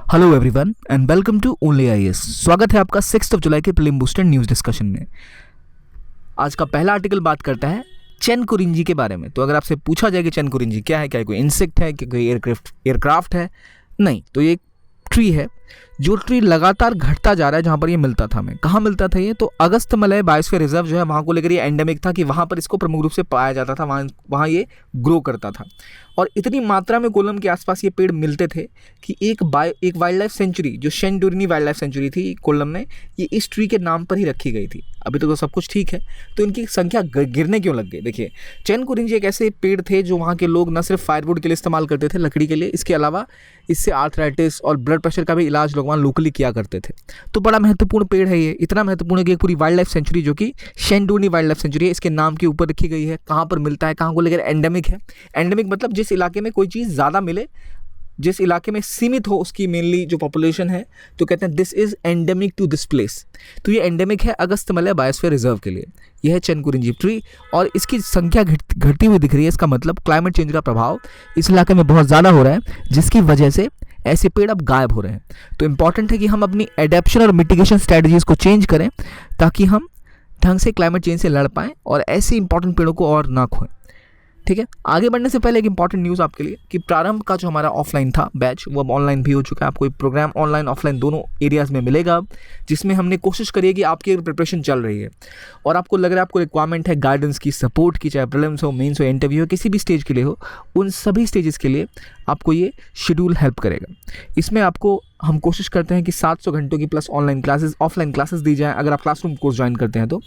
Hello everyone and welcome to only IAS. स्वागत है आपका 6 जुलाई के प्रीलिम बूस्टर न्यूज़ डिस्कशन में। आज का पहला आर्टिकल बात करता है चेन कुरिंजी के बारे में। तो अगर आपसे पूछा जाए कि चेन कुरिंजी क्या है, क्या कोई इंसेक्ट है, क्या कोई एयरक्राफ्ट है, नहीं, तो ये एक ट्री है जो ट्री लगातार घटता जा रहा है। जहाँ पर ये मिलता था, हमें कहाँ मिलता था ये, तो अगस्त्यमलय बायोस्फीयर रिजर्व जो है वहाँ को लेकर ये एंडेमिक था कि वहाँ पर इसको प्रमुख रूप से पाया जाता था, वहाँ ये ग्रो करता था। और इतनी मात्रा में कोलम के आसपास ये पेड़ मिलते थे कि एक वाइल्ड लाइफ सेंचुरी जो शेंडुरनी वाइल्ड लाइफ सेंचुरी थी कोलम में, ये इस ट्री के नाम पर ही रखी गई थी। अभी तो सब कुछ ठीक है, तो इनकी संख्या गिरने क्यों लग गई? देखिए, चेन कुरिंजी एक ऐसे पेड़ थे जो वहाँ के लोग न सिर्फ फायरवुड के लिए इस्तेमाल करते थे, लकड़ी के लिए, इसके अलावा इससे आर्थराइटिस और ब्लड प्रेशर का भी इलाज लोग वहाँ लोकली किया करते थे। तो बड़ा महत्वपूर्ण पेड़ है ये, इतना महत्वपूर्ण है कि एक पूरी वाइल्ड लाइफ सेंचुरी जो कि शेंडुरनी वाइल्ड लाइफ सेंचुरी है, इसके नाम के ऊपर रखी गई है। कहाँ पर मिलता है, कहाँ को लेकर एंडेमिक है। एंडेमिक मतलब जिस इलाके में कोई चीज़ ज़्यादा मिले, जिस इलाके में सीमित हो उसकी मेनली जो पॉपुलेशन है, तो कहते हैं this is endemic to this place. तो ये एंडेमिक है अगस्त्यमलय बायोस्फीयर रिजर्व के लिए। यह है चेन कुरिंजी ट्री और इसकी संख्या घटती हुई दिख रही है। इसका मतलब क्लाइमेट चेंज का प्रभाव इस इलाके में बहुत ज़्यादा हो रहा है, जिसकी वजह से ऐसे पेड़ अब गायब हो रहे हैं। तो इंपॉर्टेंट है कि हम अपनी एडेप्शन और मिटिगेशन स्ट्रेटजीज को चेंज करें ताकि हम ढंग से क्लाइमेट चेंज से लड़ पाएँ और ऐसे इंपॉर्टेंट पेड़ों को और ना खोएं। ठीक है, आगे बढ़ने से पहले एक इंपॉर्टेंट न्यूज़ आपके लिए कि प्रारंभ का जो हमारा ऑफलाइन था बैच, वो अब ऑनलाइन भी हो चुका है। आपको एक प्रोग्राम ऑनलाइन ऑफलाइन दोनों एरियाज़ में मिलेगा, जिसमें हमने कोशिश करी है कि आपकी प्रिपरेशन चल रही है और आपको लग रहा है आपको रिक्वायरमेंट है गाइडेंस की, सपोर्ट की, चाहे प्रीलिम्स हो, मेंस हो, इंटरव्यू हो, किसी भी स्टेज के लिए हो, उन सभी स्टेजेस के लिए आपको ये शेड्यूल हेल्प करेगा। इसमें आपको हम कोशिश करते हैं कि 700 घंटों की plus online classes, offline classes दी जाएँ अगर आप क्लासरूम कोर्स ज्वाइन करते हैं तो,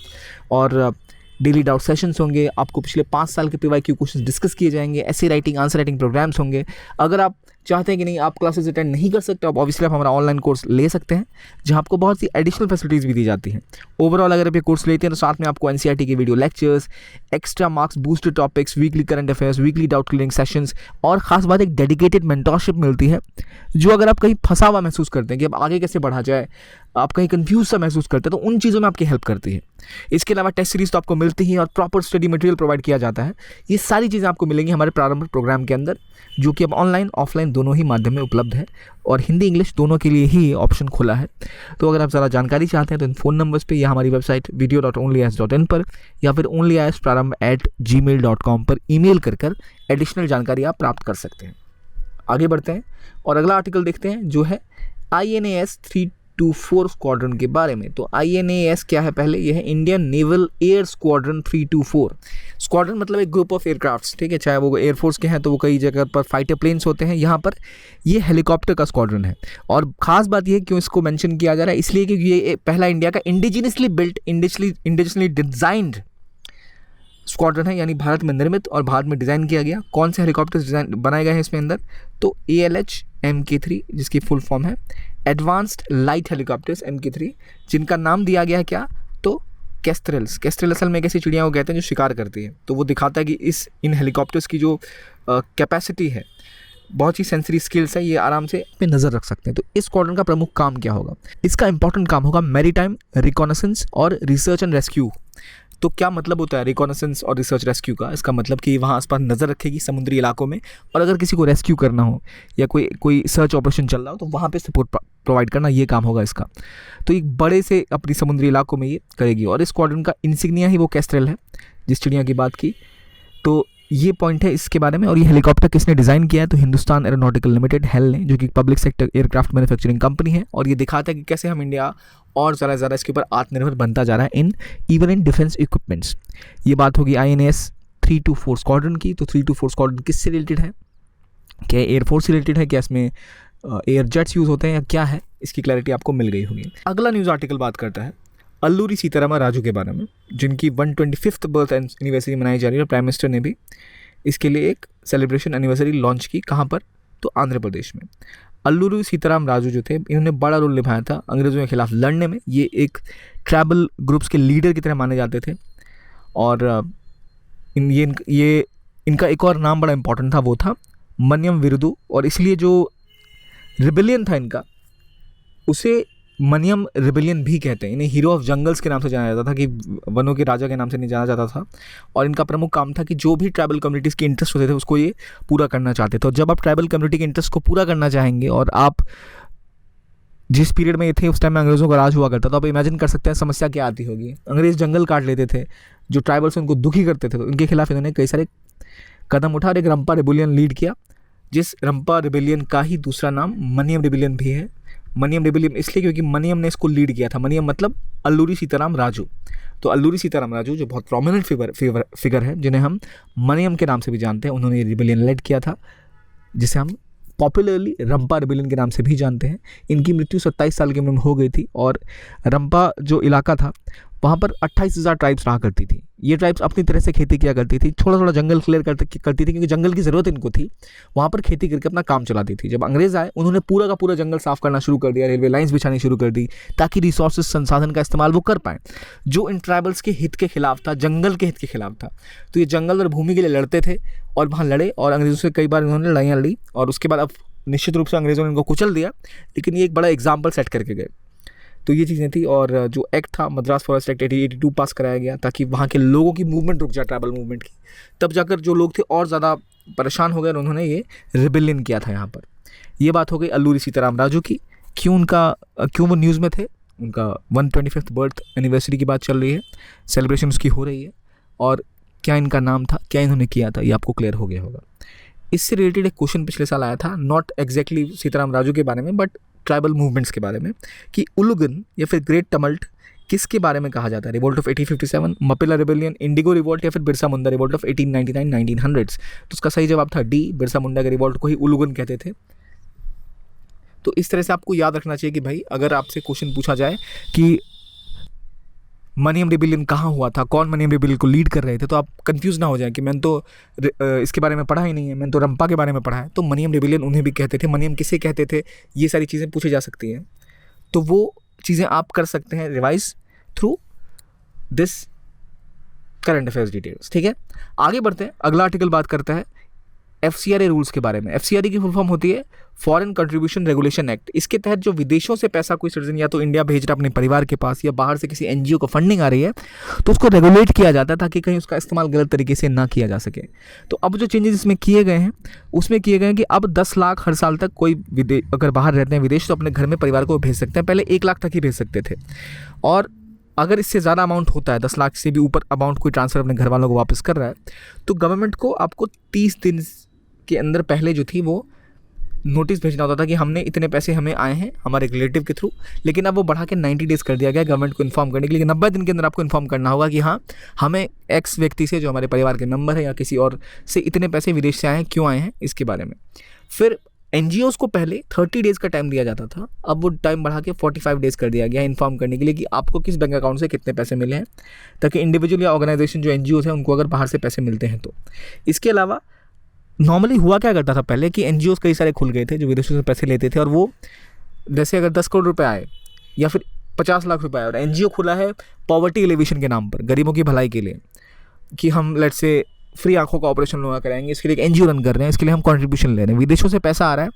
और डेली डाउट सेशंस होंगे। आपको पिछले 5 साल के PYQ क्वेश्चन डिस्कस किए जाएंगे, ऐसे राइटिंग, आंसर राइटिंग प्रोग्राम्स होंगे। अगर आप चाहते हैं कि नहीं आप क्लासेस अटेंड नहीं कर सकते, आप ऑब्वियसली आप हमारा ऑनलाइन कोर्स ले सकते हैं, जहां आपको बहुत सी एडिशनल फैसिलिटीज़ भी दी जाती हैं। ओवरऑल अगर आप ये कोर्स लेते हैं तो साथ में आपको NCERT के video lectures, extra marks, booster topics, weekly current affairs, weekly doubt clearing sessions और ख़ास बात एक डेडिकेटेड मेंटरशिप मिलती है, जो अगर आप कहीं फंसा हुआ महसूस करते हैं कि अब आगे कैसे बढ़ा जाए, आप कहीं कंफ्यूज सा महसूस करते हैं, तो उन चीज़ों में आपकी हेल्प करती है। इसके अलावा टेस्ट सीरीज तो आपको मिलती ही और प्रॉपर स्टडी मटेरियल प्रोवाइड किया जाता है। ये सारी चीज़ें आपको मिलेंगी हमारे प्रारंभिक प्रोग्राम के अंदर, जो कि अब ऑनलाइन ऑफलाइन दोनों ही माध्यम में उपलब्ध है और हिंदी इंग्लिश दोनों के लिए ही ऑप्शन खुला है। तो अगर आप ज़्यादा जानकारी चाहते हैं तो इन फ़ोन नंबर्स पे या हमारी वेबसाइट video.onlyis.in पर या फिर onlyisprarambh@gmail.com पर ईमेल कर एडिशनल जानकारी आप प्राप्त कर सकते हैं। आगे बढ़ते हैं और अगला आर्टिकल देखते हैं जो है INAS 324 स्क्वाड्रन के बारे में। तो INAS क्या है? पहले यह है Indian naval air squadron 324। Squadron मतलब एक ग्रुप ऑफ एयरक्राफ्ट्स, ठीक है, चाहे वो एयरफोर्स के हैं तो वो कई जगह पर फाइटर प्लेन्स होते हैं, यहाँ पर ये हेलीकॉप्टर का स्क्वाड्रन है। और ख़ास बात ये क्यों इसको मेंशन किया जा रहा है, इसलिए कि ये पहला इंडिया का indigenously built, indigenously designed squadron है, यानी भारत में निर्मित और भारत में डिज़ाइन किया गया। कौन से हेलीकॉप्टर्स डिज़ाइन बनाए गए हैं इसमें अंदर, तो ALH MK3 जिसकी फुल फॉर्म है एडवांस्ड लाइट हेलीकॉप्टर्स MK3, जिनका नाम दिया गया है क्या, तो केस्ट्रेल्स। केस्ट्रेल असल में एक ऐसी चिड़िया को कहते हैं जो शिकार करती है। तो वो दिखाता है कि इन हेलीकॉप्टर्स की जो कैपेसिटी है, बहुत ही सेंसरी स्किल्स है, ये आराम से पे नज़र रख सकते हैं। तो इस स्क्वाड्रन का प्रमुख काम क्या होगा? इसका इंपॉर्टेंट काम होगा मैरीटाइम रिकॉनेसेंस और रिसर्च एंड रेस्क्यू। तो क्या मतलब होता है रिकॉनेसेंस और रिसर्च रेस्क्यू का? इसका मतलब कि वहाँ आसपास नज़र रखेगी समुद्री इलाकों में, और अगर किसी को रेस्क्यू करना हो या कोई सर्च ऑपरेशन चल रहा हो तो वहाँ पे सपोर्ट प्रोवाइड करना, ये काम होगा इसका। तो एक बड़े से अपनी समुद्री इलाकों में ये करेगी। और इस स्क्वाड्रन का इंसिग्निया ही वो केस्ट्रेल है जिस चिड़िया की बात की। तो ये पॉइंट है इसके बारे में। और ये हेलीकॉप्टर किसने डिज़ाइन किया है, तो हिंदुस्तान एरोनॉटिकल लिमिटेड HAL ने, जो कि public sector aircraft manufacturing company है। और ये दिखाता है कि कैसे हम इंडिया और ज़्यादा इसके ऊपर आत्मनिर्भर बनता जा रहा है इवन इन डिफेंस इक्विपमेंट्स। ये बात होगी INAS 324 स्क्वाड्रन की। तो 324 स्क्वाड्रन किससे रिलेटेड है? क्या एयरफोर्स से रिलेटेड है? क्या इसमें एयर जेट्स यूज़ होते हैं या क्या है? इसकी क्लैरिटी आपको मिल गई होगी। अगला न्यूज़ आर्टिकल बात करता है अल्लूरी सीतारामा राजू के बारे में, जिनकी 125th बर्थ एनिवर्सरी मनाई जा रही है। और प्राइम मिनिस्टर ने भी इसके लिए एक सेलिब्रेशन एनिवर्सरी लॉन्च की। कहाँ पर? तो आंध्र प्रदेश में। अल्लूरी सीताराम राजू जो थे, इन्होंने बड़ा रोल निभाया था अंग्रेज़ों के खिलाफ लड़ने में। ये एक ट्राइबल ग्रुप्स के लीडर की तरह माने जाते थे। और इनका एक और नाम बड़ा इंपॉर्टेंट था, वो था मन्यम विरुदु। और इसलिए जो रिबेलियन था इनका, उसे मनियम रिबेलियन भी कहते हैं। इन्हें हीरो ऑफ जंगल्स के नाम से जाना जाता था, कि वनों के राजा के नाम से नहीं जाना जाता था। और इनका प्रमुख काम था कि जो भी ट्राइबल कम्युनिटीज़ के इंटरेस्ट होते थे उसको ये पूरा करना चाहते थे। और जब आप ट्राइबल कम्युनिटी के इंटरेस्ट को पूरा करना चाहेंगे और आप जिस पीरियड में ये थे उस टाइम में अंग्रेज़ों का राज हुआ करता, तो आप इमेजिन कर सकते हैं समस्या क्या आती होगी। अंग्रेज़ जंगल काट लेते थे, जो ट्राइबल्स उनको दुखी करते थे, तो इनके खिलाफ इन्होंने कई सारे कदम उठा और एक रंपा रिबेलियन लीड किया, जिस रंपा रिबेलियन का ही दूसरा नाम मनियम रिबेलियन भी है। मनियम रिबेलियन इसलिए क्योंकि मनियम ने इसको लीड किया था। मनियम मतलब अल्लूरी सीताराम राजू। तो अल्लूरी सीताराम राजू जो बहुत प्रोमिनेंट फिगर है, जिन्हें हम मनियम के नाम से भी जानते हैं, उन्होंने रिबेलियन लीड किया था, जिसे हम पॉपुलरली रंपा रिबेलियन के नाम से भी जानते हैं। इनकी मृत्यु 27 साल की उम्र में हो गई थी और रंपा जो इलाका था वहाँ पर 28,000 ट्राइब्स रहा करती थी। ये ट्राइब्स अपनी तरह से खेती किया करती थी, थोड़ा थोड़ा जंगल क्लियर करती थी क्योंकि जंगल की ज़रूरत इनको थी। वहाँ पर खेती करके अपना काम चलाती थी। जब अंग्रेज़ आए उन्होंने पूरा का पूरा जंगल साफ करना शुरू कर दिया, रेलवे लाइन्स बिछानी शुरू कर दी ताकि रिसोर्सेज संसाधन का इस्तेमाल वो कर पाएँ, जो इन ट्राइबल्स के हित के खिलाफ था, जंगल के हित के खिलाफ था। तो ये जंगल और भूमि के लिए लड़ते थे और वहाँ लड़े और अंग्रेज़ों से कई बार इन्होंने लड़ाइयाँ लड़ी और उसके बाद अब निश्चित रूप से अंग्रेज़ों ने इनको कुचल दिया, लेकिन ये एक बड़ा एग्जाम्पल सेट करके गए। तो ये चीज़ें थी। और जो एक्ट था मद्रास फॉरेस्ट एक्ट 1882 पास कराया गया ताकि वहाँ के लोगों की मूवमेंट रुक जाए, ट्राइबल मूवमेंट की। तब जाकर जो लोग थे और ज़्यादा परेशान हो गए और उन्होंने ये रिबेलियन किया था यहाँ पर। ये बात हो गई अल्लूरी सीताराम राजू की। क्यों वो न्यूज़ में थे, उनका 125th बर्थ एनिवर्सरी की बात चल रही है, सेलिब्रेशन उसकी हो रही है, और क्या इनका नाम था, क्या इन्होंने किया था, ये आपको क्लियर हो गया होगा। इससे रिलेटेड एक क्वेश्चन पिछले साल आया था, नॉट एग्जैक्टली सीताराम राजू के बारे में बट ट्राइबल मूवमेंट्स के बारे में, कि उलुगन या फिर ग्रेट टमल्ट किसके बारे में कहा जाता है। Revolt of 1857, Mappila rebellion, Indigo revolt या फिर बिरसा मुंडा रिवोल्ट ऑफ 1899-1900। तो उसका सही जवाब था डी, बिरसा मुंडा के रिवोल्ट को ही उलुगन कहते थे। तो इस तरह से आपको याद रखना चाहिए कि भाई अगर आपसे क्वेश्चन पूछा जाए कि मनियम रिबेलियन कहाँ हुआ था, कौन मनियम रिबेलियन को लीड कर रहे थे, तो आप कंफ्यूज ना हो जाए कि मैंने तो इसके बारे में पढ़ा ही नहीं है, मैंने तो रंपा के बारे में पढ़ा है। तो मनियम रिबेलियन उन्हें भी कहते थे, मनियम किसे कहते थे, ये सारी चीज़ें पूछी जा सकती हैं। तो वो चीज़ें आप कर सकते हैं revise through this current affairs details. ठीक है, आगे बढ़ते हैं। अगला आर्टिकल बात करता है FCRA रूल्स के बारे में। FCRA की फुल फॉर्म होती है फॉरेन कंट्रीब्यूशन रेगुलेशन एक्ट। इसके तहत जो विदेशों से पैसा कोई सिटीजन या तो इंडिया भेज रहा है अपने परिवार के पास या बाहर से किसी NGO को फंडिंग आ रही है, तो उसको रेगुलेट किया जाता है ताकि कहीं उसका इस्तेमाल गलत तरीके से ना किया जा सके। तो अब जो चेंजेस इसमें किए गए हैं उसमें किए गए हैं कि अब 10 लाख हर साल तक कोई अगर बाहर रहते हैं विदेश, तो अपने घर में परिवार को भेज सकते हैं। पहले 1 लाख तक ही भेज सकते थे, और अगर इससे ज़्यादा अमाउंट होता है, 10 लाख से भी ऊपर अमाउंट कोई ट्रांसफ़र अपने घर वालों को वापस कर रहा है, तो गवर्नमेंट को आपको 30 दिन के अंदर पहले जो थी वो नोटिस भेजना होता था कि हमने इतने पैसे हमें आए हैं हमारे रिलेटिव के थ्रू। लेकिन अब वो बढ़ा के 90 डेज़ कर दिया गया गवर्नमेंट को इन्फॉर्म करने के लिए। 90 दिन के अंदर आपको इन्फॉर्म करना होगा कि हाँ, हमें एक्स व्यक्ति से, जो हमारे परिवार के मेंबर है या किसी और से, इतने पैसे विदेश से आए हैं, क्यों आए हैं, इसके बारे में। फिर NGOs को पहले 30 डेज़ का टाइम दिया जाता था, अब वो टाइम बढ़ा के 45 डेज़ कर दिया गया इन्फॉर्म करने के लिए कि आपको किस बैंक अकाउंट से कितने पैसे मिले हैं, ताकि इंडिविजुअल या ऑर्गेनाइजेशन जो NGOs हैं उनको अगर बाहर से पैसे मिलते हैं तो। इसके अलावा नॉर्मली हुआ क्या करता था पहले कि NGOs कई सारे खुल गए थे जो विदेशों से पैसे लेते थे, और वो जैसे अगर 10 करोड़ रुपए आए या फिर 50 लाख रुपए आए और NGO खुला है पॉवर्टी एलिवेशन के नाम पर, गरीबों की भलाई के लिए, कि हम लेट्स से फ्री आंखों का ऑपरेशन लोग कराएंगे, इसके लिए एक NGO रन कर रहे हैं, इसके लिए हम कंट्रीब्यूशन ले रहे हैं, विदेशों से पैसा आ रहा है,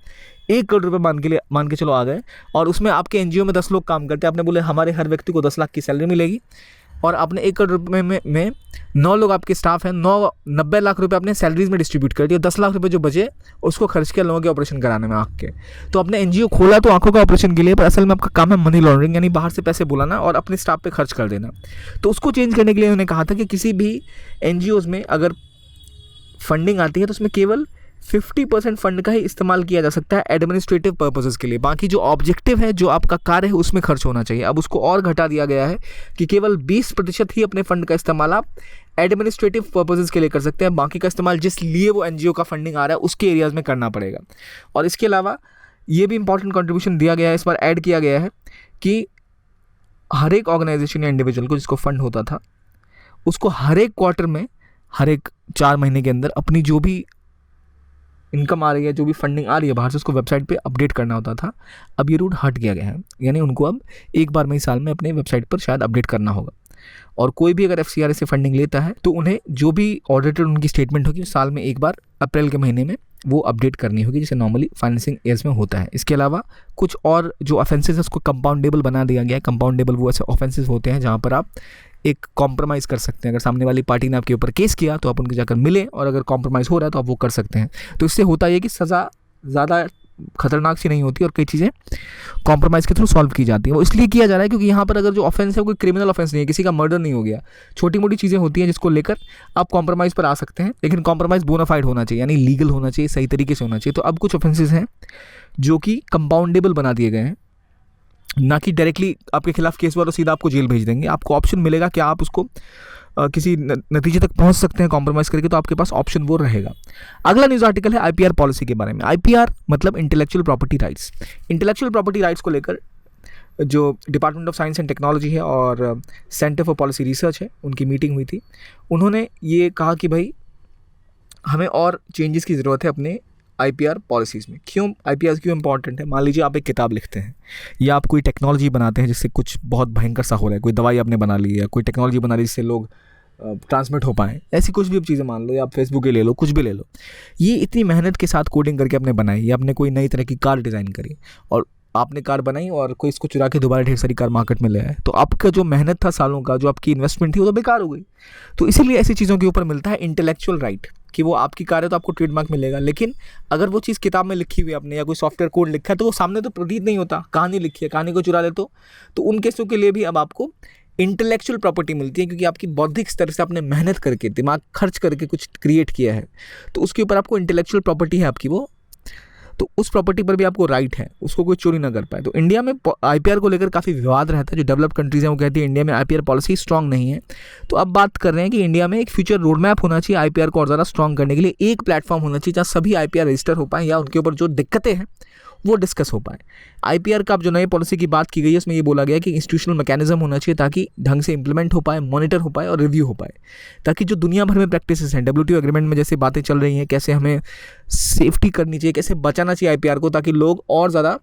1 करोड़ रुपये मान के चलो आ गए, और उसमें आपके NGO में 10 लोग काम करते हैं, आपने बोले हमारे हर व्यक्ति को 10 लाख की सैलरी मिलेगी, और आपने 1 करोड़ रुपये में 9 लोग आपके स्टाफ हैं, 90 लाख रुपए आपने सैलरीज में डिस्ट्रीब्यूट कर दिया, 10 लाख रुपए जो बचे उसको खर्च किया लोगों के ऑपरेशन कराने में आँख के। तो आपने NGO खोला तो आंखों का ऑपरेशन के लिए, पर असल में आपका काम है मनी लॉन्ड्रिंग, यानी बाहर से पैसे बुलाना और अपने स्टाफ पे खर्च कर देना। तो उसको चेंज करने के लिए उन्होंने कहा था कि किसी भी NGOs में अगर फंडिंग आती है तो उसमें केवल 50% फंड का ही इस्तेमाल किया जा सकता है एडमिनिस्ट्रेटिव पर्पसेस के लिए। बाकी जो ऑब्जेक्टिव है, जो आपका कार्य है, उसमें खर्च होना चाहिए। अब उसको और घटा दिया गया है कि केवल 20% ही अपने फंड का इस्तेमाल आप एडमिनिस्ट्रेटिव पर्पसेस के लिए कर सकते हैं, बाकी का इस्तेमाल जिस लिए वो NGO का फंडिंग आ रहा है उसके एरियाज़ में करना पड़ेगा। और इसके अलावा ये भी इंपॉर्टेंट कंट्रीब्यूशन दिया गया है, इस बार ऐड किया गया है कि हर एक ऑर्गेनाइजेशन या इंडिविजुअल को जिसको फंड होता था उसको हर एक क्वार्टर में, हर एक 4 महीने के अंदर अपनी जो भी इनकम आ रही है, जो भी फंडिंग आ रही है बाहर से, उसको वेबसाइट पे अपडेट करना होता था। अब ये रूल हट गया है, यानी उनको अब एक बार में ही साल में अपने वेबसाइट पर शायद अपडेट करना होगा। और कोई भी अगर FCRA से फंडिंग लेता है तो उन्हें जो भी ऑडिटेड उनकी स्टेटमेंट होगी साल में एक बार अप्रैल के महीने में वो अपडेट करनी होगी, जैसे नॉर्मली फाइनेंसिंग ईयर्स में होता है। इसके अलावा कुछ और जो ऑफेंसेस है उसको कंपाउंडेबल बना दिया गया है। कंपाउंडेबल वो ऐसे ऑफेंसेस होते हैं जहाँ पर आप एक कॉम्प्रोमाइज़ कर सकते हैं। अगर सामने वाली पार्टी ने आपके ऊपर केस किया तो आप उनके जाकर मिले, और अगर कॉम्प्रोमाइज़ हो रहा है तो आप वो कर सकते हैं। तो इससे होता है कि सज़ा ज़्यादा खतरनाक सी नहीं होती और कई चीज़ें कॉम्प्रोमाइज़ के थ्रू सॉल्व की जाती हैं। वो इसलिए किया जा रहा है क्योंकि यहाँ पर अगर जो ऑफेंस है कोई क्रिमिनल ऑफेंस नहीं है, किसी का मर्डर नहीं हो गया, छोटी मोटी चीज़ें होती हैं जिसको लेकर आप कॉम्प्रोमाइज़ पर आ सकते हैं, लेकिन कॉम्प्रोमाइज़ बोनाफाइड होना चाहिए, यानी लीगल होना चाहिए, सही तरीके से होना चाहिए। तो अब कुछ ऑफेंसेस हैं जो कि कंपाउंडेबल बना दिए गए हैं, ना कि डायरेक्टली आपके खिलाफ केस हुआ तो सीधा आपको जेल भेज देंगे। आपको ऑप्शन मिलेगा कि आप उसको किसी नतीजे तक पहुंच सकते हैं कॉम्प्रोमाइज़ करके, तो आपके पास ऑप्शन वो रहेगा। अगला न्यूज़ आर्टिकल है आईपीआर पॉलिसी के बारे में। आईपीआर मतलब intellectual property rights. Intellectual property rights को लेकर जो department of science and technology है और सेंटर फॉर पॉलिसी रिसर्च है, उनकी मीटिंग हुई थी। उन्होंने ये कहा कि भाई हमें और चेंजेस की ज़रूरत है अपने आईपीआर पॉलिसीज़ में। क्यों आईपीआर क्यों इंपॉर्टेंट है? मान लीजिए आप एक किताब लिखते हैं या आप कोई टेक्नोलॉजी बनाते हैं जिससे कुछ बहुत भयंकर सा हो रहा है, कोई दवाई आपने बना ली है या कोई टेक्नोलॉजी बना ली जिससे लोग ट्रांसमिट हो पाएँ, ऐसी कुछ भी चीज़ें मान लो, या आप फेसबुक के ले लो, कुछ भी ले लो। ये इतनी मेहनत के साथ कोडिंग करके आपने बनाई, या आपने कोई नई तरह की कार डिज़ाइन करी और आपने कार बनाई और कोई इसको चुरा के दोबारा ढेर सारी कार मार्केट में ले आए, तो आपका जो मेहनत था सालों का, जो आपकी इन्वेस्टमेंट थी, वो तो बेकार हो गई। तो इसीलिए ऐसी चीज़ों के ऊपर मिलता है इंटेलेक्चुअल राइट कि वो आपकी कार है तो आपको ट्रेडमार्क मिलेगा। लेकिन अगर वो चीज़ किताब में लिखी हुई आपने या कोई सॉफ्टवेयर कोड लिखा है तो वो सामने तो प्रतीत नहीं होता। कहानी लिखी है, कहानी को चुरा ले तो उन केसों के लिए भी अब आपको इंटेलेक्चुअल प्रॉपर्टी मिलती है, क्योंकि आपकी बौद्धिक स्तर से आपने मेहनत करके, दिमाग खर्च करके कुछ क्रिएट किया है, तो उसके ऊपर आपको इंटेलेक्चुअल प्रॉपर्टी है आपकी वो, तो उस प्रॉपर्टी पर भी आपको राइट है, उसको कोई चोरी ना कर पाए। तो इंडिया में आईपीआर को लेकर काफ़ी विवाद रहता है। जो डेवलप्ड कंट्रीज़ हैं वो कहती है इंडिया में आईपीआर पॉलिसी स्ट्रांग नहीं है। तो अब बात कर रहे हैं कि इंडिया में एक फ्यूचर रोड मैप होना चाहिए आईपीआर को और ज़्यादा स्ट्रांग करने के लिए। एक प्लेटफॉर्म होना चाहिए जहाँ सभी आईपीआर रजिस्टर हो पाए या उनके ऊपर जो दिक्कतें हैं वो डिस्कस हो पाए। आईपीआर का अब जो नई पॉलिसी की बात की गई है उसमें ये बोला गया कि इंस्टीट्यूशनल मैकेनिज्म होना चाहिए ताकि ढंग से इंप्लीमेंट हो पाए, मॉनिटर हो पाए और रिव्यू हो पाए, ताकि जो दुनिया भर में प्रैक्टिसेस हैं, डब्ल्यूटीओ एग्रीमेंट में जैसे बातें चल रही हैं, कैसे हमें सेफ्टी करनी चाहिए, कैसे बचाना चाहिए आईपीआर को, ताकि लोग और ज़्यादा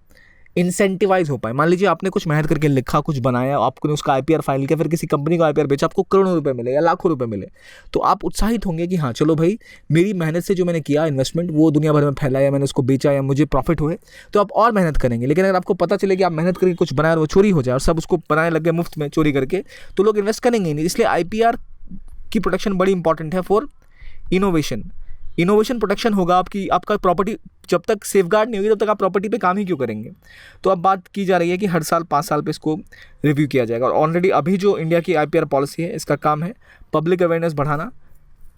इंसेंटिवाइज हो पाए। मान लीजिए आपने कुछ मेहनत करके लिखा, कुछ बनाया, आपने उसका आईपीआर फाइल किया, फिर किसी कंपनी को आईपीआर बेचा, आपको करोड़ों रुपए मिले या लाखों रुपए मिले, तो आप उत्साहित होंगे कि हाँ चलो भाई, मेरी मेहनत से जो मैंने किया इन्वेस्टमेंट वो दुनिया भर में फैलाया, मैंने उसको बेचा या मुझे प्रॉफिट हुए, तो आप और मेहनत करेंगे। लेकिन अगर आपको पता चले कि आप मेहनत करके कुछ बनाया और वो चोरी हो जाए और सब उसको बनाने लग गए मुफ्त में चोरी करके, तो लोग इन्वेस्ट करेंगे ही नहीं। इसलिए आईपीआर की प्रोटेक्शन बड़ी इंपॉर्टेंट है फॉर इनोवेशन। इनोवेशन प्रोटेक्शन होगा आपका प्रॉपर्टी जब तक सेफगार्ड नहीं होगी तब तक आप प्रॉपर्टी पे काम ही क्यों करेंगे। तो अब बात की जा रही है कि हर साल 5 साल पे इसको रिव्यू किया जाएगा। और ऑलरेडी अभी जो इंडिया की आईपीआर पॉलिसी है इसका काम है पब्लिक अवेयरनेस बढ़ाना,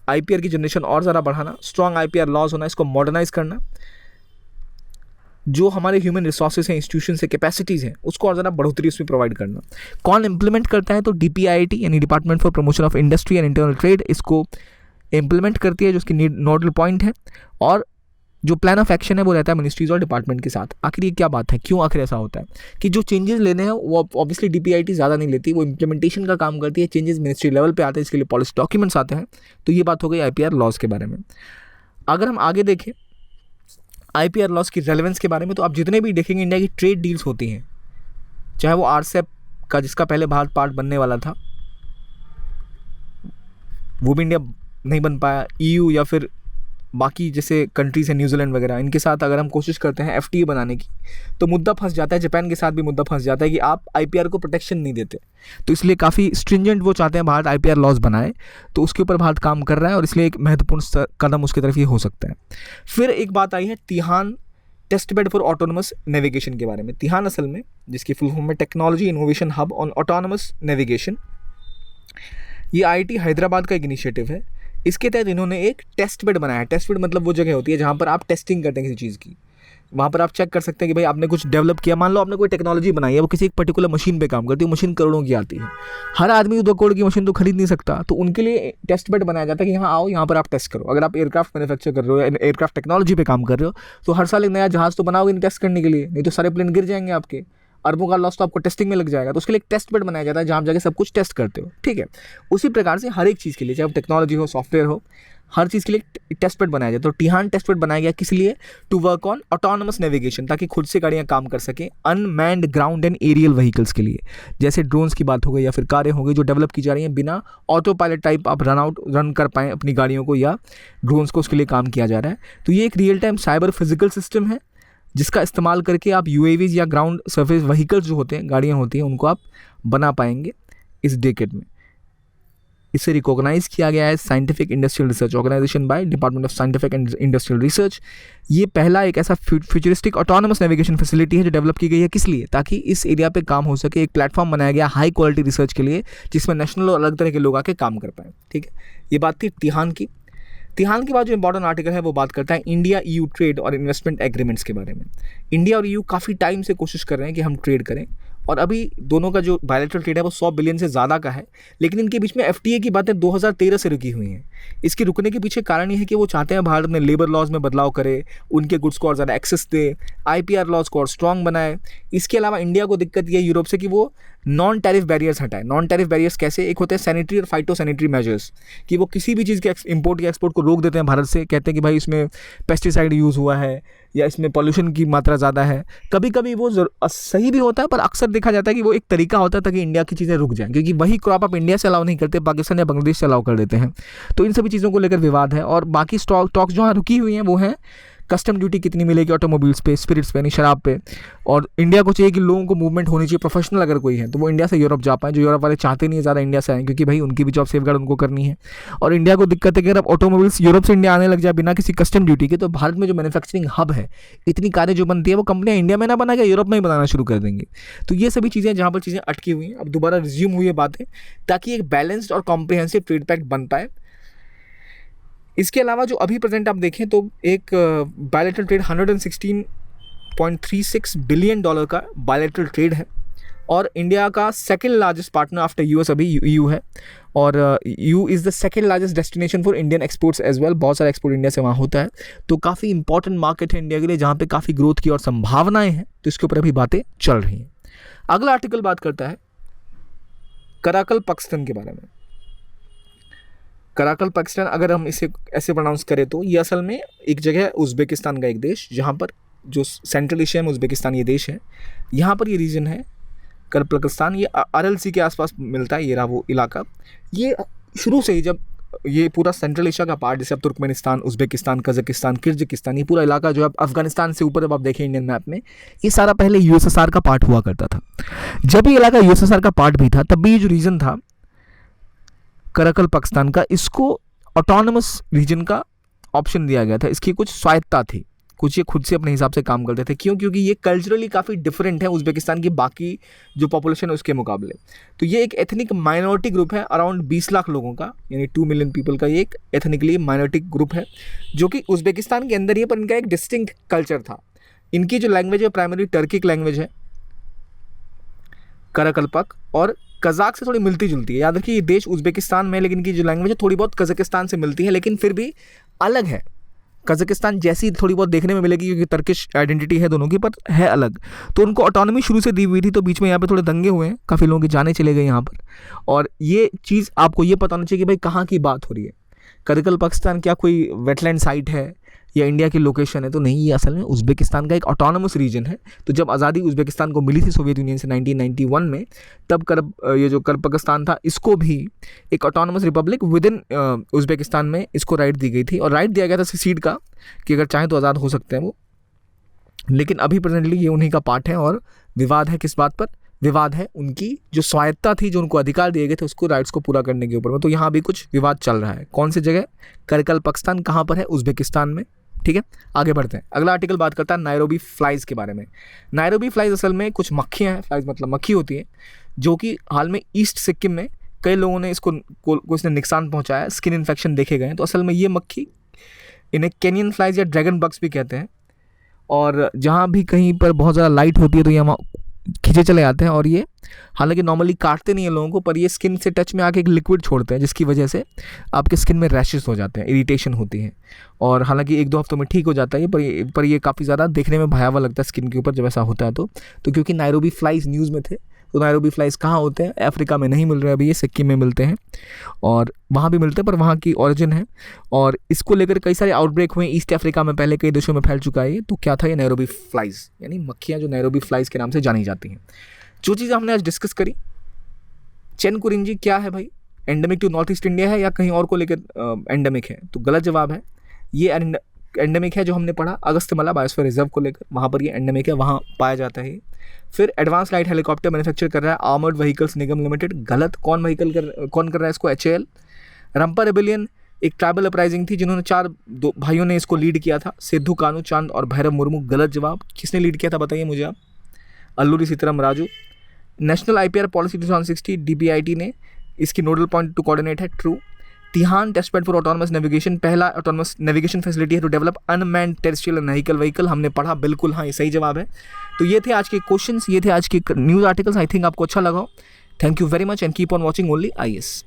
आईपीआर की जनरेशन और ज़्यादा बढ़ाना, स्ट्रॉन्ग आईपीआर लॉज होना, इसको मॉडर्नाइज करना, जो हमारे ह्यूमन रिसोर्सेज हैं, इंस्टीट्यूशन से कैपेसिटीज़ हैं, उसको और ज़्यादा बढ़ोतरी उसमें प्रोवाइड करना। कौन इंप्लीमेंट करता है? तो डीपीआईटी यानी department for promotion of industry and internal trade इसको इम्प्लीमेंट करती है, जो उसकी नोडल पॉइंट है। और जो प्लान ऑफ एक्शन है वो रहता है मिनिस्ट्रीज और डिपार्टमेंट के साथ। आखिर ये क्या बात है, क्यों आखिर ऐसा होता है कि जो चेंजेस लेने हैं वो ऑब्वियसली डीपीआईटी ज़्यादा नहीं लेती, वो इम्प्लीमेंटेशन का काम करती है। चेंजेस मिनिस्ट्री लेवल पे आते हैं, इसके लिए पॉलिसी डॉक्यूमेंट्स आते हैं। तो ये बात हो गई आईपीआर लॉज के बारे में। अगर हम आगे देखें आईपीआर लॉज की रेलेवेंस के बारे में, तो आप जितने भी देखेंगे इंडिया की ट्रेड डील्स होती हैं, चाहे वो आरसेप का जिसका पहले भारत पार्ट बनने वाला था वो भी इंडिया नहीं बन पाया, ईयू या फिर बाकी जैसे कंट्रीज़ हैं न्यूजीलैंड वगैरह, इनके साथ अगर हम कोशिश करते हैं एफटीए बनाने की तो मुद्दा फंस जाता है। जापान के साथ भी मुद्दा फंस जाता है कि आप आईपीआर को प्रोटेक्शन नहीं देते। तो इसलिए काफ़ी स्ट्रिंजेंट वो चाहते हैं भारत आईपीआर लॉज बनाए, तो उसके ऊपर भारत काम कर रहा है और इसलिए एक महत्वपूर्ण कदम उसकी तरफ ये हो सकता है। फिर एक बात आई है TiHAN test bed for autonomous navigation के बारे में। तिहान असल में जिसकी फुल फॉर्म में technology innovation hub on autonomous navigation, ये आईआईटी हैदराबाद का एक इनिशिएटिव है। इसके तहत इन्होंने एक टेस्ट बेड बनाया है। टेस्ट बेड मतलब वो जगह होती है जहाँ पर आप टेस्टिंग करते हैं किसी चीज़ की। वहाँ पर आप चेक कर सकते हैं कि भाई आपने कुछ डेवलप किया, मान लो आपने कोई टेक्नोलॉजी बनाई है, वो किसी एक पर्टिकुलर मशीन पे काम करती है, मशीन करोड़ों की आती है, हर आदमी 2 करोड़ की मशीन तो खरीद नहीं सकता, तो उनके लिए टेस्ट बेड बनाया जाता है कि यहाँ आओ, यहाँ पर आप टेस्ट करो। अगर आप एयरक्राफ्ट मैन्युफैक्चर कर रहे हो, एयरक्राफ्ट टेक्नोलॉजी पे काम कर रहे हो, तो हर साल एक नया जहाज़ तो बनाओगे नहीं टेस्ट करने के लिए, नहीं तो सारे प्लेन गिर जाएंगे आपके, अरबों का लॉस तो आपको टेस्टिंग में लग जाएगा। तो उसके लिए एक टेस्ट बेड बनाया जाता है जहाँ आप जाके सब कुछ टेस्ट करते हो, ठीक है। उसी प्रकार से हर एक चीज़ के लिए, चाहे टेक्नोलॉजी हो, सॉफ्टवेयर हो, हर चीज़ के लिए टेस्ट बेड बनाया जाए। तो तिहान टेस्ट बेड बनाया गया किस लिए? To work on autonomous navigation, ताकि खुद से गाड़ियाँ काम कर सकें unmanned ground and aerial vehicles के लिए, जैसे ड्रोन्स की बात हो गई या फिर कारें हो गई जो डेवलप की जा रही हैं, बिना ऑटो पायलट टाइप आप रन कर पाएँ अपनी गाड़ियों को या ड्रोन्स को, उसके लिए काम किया जा रहा है। तो ये एक real time cyber physical system है जिसका इस्तेमाल करके आप यूएवीज या ग्राउंड सरफेस व्हीकल्स जो होते हैं, गाड़ियाँ होती हैं, उनको आप बना पाएंगे इस डेकेड में। इसे रिकॉग्नाइज किया गया है scientific industrial research organisation by department of scientific and industrial research. ये पहला एक ऐसा फ्यूचरिस्टिक ऑटोनमस नेविगेशन फैसिलिटी है जो डेवलप की गई है, किस लिए, ताकि इस एरिया पे काम हो सके। एक प्लेटफॉर्म बनाया गया हाई क्वालिटी रिसर्च के लिए, जिसमें नेशनल और अलग तरह के लोग आके काम कर पाए। ठीक है, ये बात थी तिहान की। तिहान के बाद जो इंपॉर्टेंट आर्टिकल है वो बात करता है इंडिया EU ट्रेड और इन्वेस्टमेंट एग्रीमेंट्स के बारे में। इंडिया और EU काफ़ी टाइम से कोशिश कर रहे हैं कि हम ट्रेड करें, और अभी दोनों का जो बायलैटरल ट्रेड है वो 100 बिलियन से ज़्यादा का है, लेकिन इनके बीच में FTA की बातें 2013 से रुकी हुई हैं। इसके रुकने के पीछे कारण ये है कि वो चाहते हैं भारत में लेबर लॉज में बदलाव करे, उनके गुड्स को और ज़्यादा एक्सेस दे, IPR लॉज को और स्ट्रॉन्ग बनाए। इसके अलावा इंडिया को दिक्कत ये है यूरोप से कि वो नॉन टैरिफ बैरियर्स हटाए। नॉन टैरिफ बैरियर्स कैसे, एक होते हैं सैनिटरी और फाइटो सैनिटरी मेजर्स, कि वो किसी भी चीज़ के इम्पोर्ट या एक्सपोर्ट को रोक देते हैं भारत से, कहते हैं कि भाई इसमें पेस्टिसाइड यूज़ हुआ है या इसमें पॉल्यूशन की मात्रा ज़्यादा है। कभी कभी वो सही भी होता है, पर अक्सर देखा जाता है कि वो एक तरीका होता है ताकि इंडिया की चीज़ें रुक जाएं, क्योंकि वही क्रॉप आप इंडिया से अलाउ नहीं करते, पाकिस्तान या बांग्लादेश से अलाउ कर देते हैं। तो इन सभी चीज़ों को लेकर विवाद है। और बाकी टॉक्स जो रुकी हुई हैं वो हैं कस्टम ड्यूटी कितनी मिलेगी ऑटोमोबाइल्स पे, स्पिरिट्स पे, यानी शराब पे। और इंडिया को चाहिए कि लोगों को मूवमेंट होनी चाहिए, प्रोफेशनल अगर कोई है तो वो इंडिया से यूरोप जा पाए। जो यूरोप वाले चाहते नहीं है ज़्यादा इंडिया से आए, क्योंकि भाई उनकी भी जॉब सेफगार्ड उनको करनी है। और इंडिया को दिक्कत है कि अगर ऑटोमोबाइल्स यूरोप से इंडिया आने लग जाए बिना किसी कस्टम ड्यूटी के, तो भारत में जो मैन्युफैक्चरिंग हब है, इतनी कारें जो बनती है वो कंपनियां इंडिया में ना बना के यूरोप में ही बनाना शुरू कर देंगे। तो ये सभी चीज़ें जहाँ पर चीज़ें अटकी हुई हैं, अब दोबारा रिज्यूम हुई है बातें, ताकि एक बैलेंस्ड और कॉम्प्रिहेंसिव ट्रेड पैक्ट बन पाए। इसके अलावा जो अभी प्रेजेंट आप देखें तो एक बायलैटरल ट्रेड $116.36 बिलियन का बायलैटरल ट्रेड है, और इंडिया का second largest partner after US अभी EU है। और EU is the second largest destination for Indian exports as well. बहुत सारा एक्सपोर्ट इंडिया से वहाँ होता है, तो काफ़ी इंपॉर्टेंट मार्केट है इंडिया के लिए, जहाँ पे काफ़ी ग्रोथ की और संभावनाएं हैं। तो इसके ऊपर अभी बातें चल रही हैं। अगला आर्टिकल बात करता है कराकल पाकिस्तान के बारे में। कराकल पाकिस्तान, अगर हम इसे ऐसे प्रोनाउंस करें तो ये असल में एक जगह है, उज़्बेकिस्तान का एक देश, जहाँ पर जो सेंट्रल एशिया में उज़्बेकिस्तान ये देश है। यहाँ पर ये रीजन है कराकलिस्तान, ये अरल सी के आसपास मिलता है, ये रहा वो इलाका। ये शुरू से ही, जब ये पूरा सेंट्रल एशिया का पार्ट, जैसे अब तुर्कमेनिस्तान, उज़्बेकिस्तान, कजाकिस्तान, किर्गिस्तान, ये पूरा इलाका जो है अफगानिस्तान से ऊपर, जब आप देखें इंडियन मैप में, ये सारा पहले USSR का पार्ट हुआ करता था। जब ये इलाका USSR का पार्ट भी था, तब भी ये जो रीजन था कराकल पाकिस्तान का, इसको ऑटोनमस रीजन का ऑप्शन दिया गया था। इसकी कुछ स्वायत्ता थी, कुछ ये खुद से अपने हिसाब से काम करते थे। क्यों? क्योंकि ये कल्चरली काफ़ी डिफरेंट है उज़्बेकिस्तान की बाकी जो पॉपुलेशन है उसके मुकाबले। तो ये एक एथनिक माइनॉरिटी ग्रुप है, अराउंड 20 लाख लोगों का, यानी 2 मिलियन पीपल का ये एक एथनिकली माइनॉरिटी ग्रुप है, जो कि उज़्बेकिस्तान के अंदर ही है, पर इनका एक डिस्टिंक्ट कल्चर था। इनकी जो लैंग्वेज है प्राइमरी टर्किक लैंग्वेज है, कराकलपक, और कज़ाक से थोड़ी मिलती जुलती है। याद रखिए ये देश उज़्बेकिस्तान में, लेकिन इनकी जो लैंग्वेज है थोड़ी बहुत कज़ाकिस्तान से मिलती है, लेकिन फिर भी अलग है। कज़ाकिस्तान जैसी थोड़ी बहुत देखने में मिलेगी, क्योंकि टर्किश आइडेंटिटी है दोनों की, पर है अलग। तो उनको ऑटोनॉमी शुरू से दी हुई थी, तो बीच में यहाँ पे थोड़े दंगे हुए हैं, काफ़ी लोगों के जाने चले गए यहाँ पर। और ये चीज़ आपको ये पता होना चाहिए कि भाई कहाँ की बात हो रही है। कराकल पाकिस्तान क्या कोई वेटलैंड साइट है या इंडिया की लोकेशन है? तो नहीं, ये असल में उज़्बेकिस्तान का एक ऑटोनमस रीजन है। तो जब आज़ादी उज़्बेकिस्तान को मिली थी सोवियत यूनियन से 1991 में, तब ये जो पाकिस्तान था, इसको भी एक autonomous Republic with in Uzbekistan में इसको राइट दी गई थी। और राइट दिया गया था सीड का, कि अगर चाहें तो आज़ाद हो सकते हैं वो। लेकिन अभी प्रेजेंटली ये उन्हीं का पार्ट है, और विवाद है किस बात पर? विवाद है उनकी जो स्वायत्ता थी, जो उनको अधिकार दिए गए थे, उसको राइट्स को पूरा करने के ऊपर में। तो यहाँ भी कुछ विवाद चल रहा है। कौन सी जगह? कराकल पाकिस्तान कहाँ पर है? उज़्बेकिस्तान में। ठीक है, आगे बढ़ते हैं। अगला आर्टिकल बात करता है नायरोबी फ्लाइज के बारे में। नायरोबी फ्लाइज असल में कुछ मक्खियाँ हैं, फ्लाइज मतलब मक्खी होती है, जो कि हाल में ईस्ट सिक्किम में कई लोगों ने इसने नुकसान पहुँचाया, स्किन इन्फेक्शन देखे गए हैं। तो असल में ये मक्खी, इन्हें केनियन फ्लाइज या ड्रैगन बग्स भी कहते हैं। और जहाँ भी कहीं पर बहुत ज़्यादा लाइट होती है तो ये वहाँ खींचे चले आते हैं। और ये हालांकि नॉर्मली काटते नहीं है लोगों को, पर ये स्किन से टच में आके एक लिक्विड छोड़ते हैं, जिसकी वजह से आपके स्किन में रैशेस हो जाते हैं, इरिटेशन होती है। और हालांकि 1-2 हफ्तों में ठीक हो जाता है, पर ये काफ़ी ज़्यादा देखने में भयावह लगता है स्किन के ऊपर जब ऐसा होता है। तो क्योंकि नायरोबी फ्लाइज न्यूज़ में थे, तो नायरोबी फ्लाइज कहाँ होते हैं? अफ्रीका में नहीं मिल रहे अभी, ये सिक्किम में मिलते हैं, और वहाँ भी मिलते हैं, पर वहाँ की ओरिजिन है। और इसको लेकर कई सारे आउटब्रेक हुए ईस्ट अफ्रीका में, पहले कई देशों में फैल चुका है ये। तो क्या था ये? नायरोबी फ्लाइज, यानी मक्खियाँ जो नायरोबी फ्लाइज के नाम से जानी जाती हैं। जो चीज़ हमने आज डिस्कस करी, चेनकुरिंजी क्या है भाई? Endemic to north east India है या कहीं और को लेकर एंडेमिक है? तो गलत जवाब है। ये एंडेमिक है जो हमने पढ़ा अगस्त्यमला बायोस्फीयर रिजर्व को लेकर, वहाँ पर ये एंडेमिक है, वहाँ पाया जाता है। फिर एडवांस लाइट हेलीकॉप्टर मैन्युफैक्चर कर रहा है आर्मर्ड व्हीकल्स निगम लिमिटेड, गलत। कौन कर रहा है इसको? HAL। रंपा रेबेलियन एक ट्राइबल अपराइजिंग थी जिन्होंने दो भाइयों ने इसको लीड किया था, सिद्धू कानू चांद और भैरव मुर्मू। गलत जवाब। किसने लीड किया था बताइए मुझे आप? Alluri Sitarama Raju. National IPR policy 2060 DPIT ने इसकी नोडल पॉइंट टू कोऑर्डिनेट है। True. TiHAN test bed for autonomous navigation, पहला ऑटोनमस नेविगेशन फैसिलिटी है to develop unmanned terrestrial and vehicle. हमने पढ़ा, बिल्कुल हाँ, ये सही जवाब है। तो ये थे आज के क्वेश्चंस, ये थे आज के न्यूज़ आर्टिकल्स। आई थिंक आपको अच्छा लगा हो। Thank you very much and keep on watching only IAS।